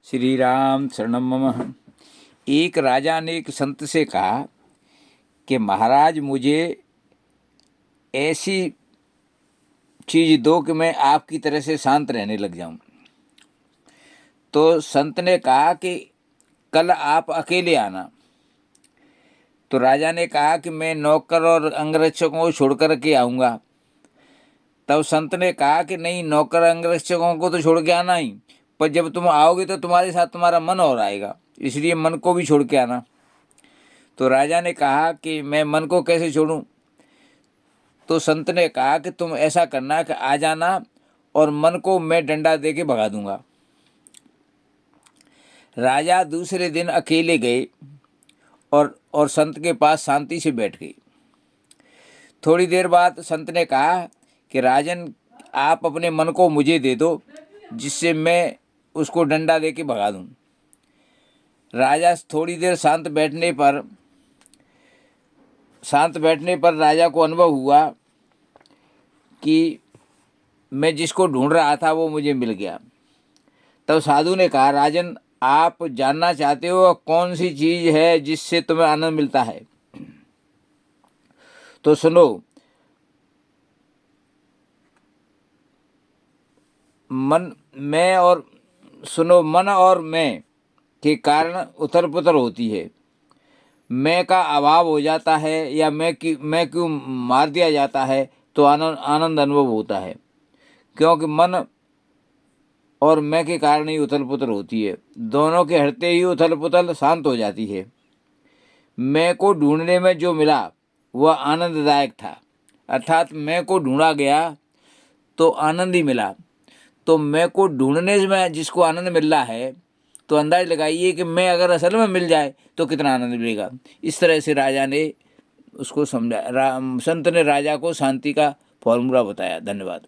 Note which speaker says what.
Speaker 1: श्री राम शरणम मम। एक राजा ने एक संत से कहा कि महाराज मुझे ऐसी चीज दो कि मैं आपकी तरह से शांत रहने लग जाऊं। तो संत ने कहा कि कल आप अकेले आना। तो राजा ने कहा कि मैं नौकर और अंगरक्षकों को छोड़कर के आऊँगा। तब संत ने कहा कि नहीं, नौकर अंगरक्षकों को तो छोड़ के आना ही, पर जब तुम आओगे तो तुम्हारे साथ तुम्हारा मन और आएगा, इसलिए मन को भी छोड़ के आना। तो राजा ने कहा कि मैं मन को कैसे छोड़ूं? तो संत ने कहा कि तुम ऐसा करना कि आ जाना और मन को मैं डंडा दे के भगा दूंगा। राजा दूसरे दिन अकेले गए और संत के पास शांति से बैठ गए। थोड़ी देर बाद संत ने कहा कि राजन, आप अपने मन को मुझे दे दो, जिससे मैं उसको डंडा दे के भगा दूं। राजा थोड़ी देर शांत बैठने पर राजा को अनुभव हुआ कि मैं जिसको ढूंढ रहा था वो मुझे मिल गया। तब साधु ने कहा, राजन, आप जानना चाहते हो कौन सी चीज है जिससे तुम्हें आनंद मिलता है? तो सुनो, मन और मैं के कारण उथल पुथल होती है। मैं का अभाव हो जाता है या मैं क्यों मार दिया जाता है तो आनंद अनुभव होता है, क्योंकि मन और मैं के कारण ही उथल पुथल होती है। दोनों के हटते ही उथल पुथल शांत हो जाती है। मैं को ढूंढने में जो मिला वह आनंददायक था, अर्थात मैं को ढूंढा गया तो आनंद ही मिला। तो मैं को ढूंढने में जिसको आनंद मिल रहा है, तो अंदाज लगाइए कि मैं अगर असल में मिल जाए तो कितना आनंद मिलेगा। इस तरह से राजा ने उसको समझा, संत ने राजा को शांति का फॉर्मूला बताया। धन्यवाद।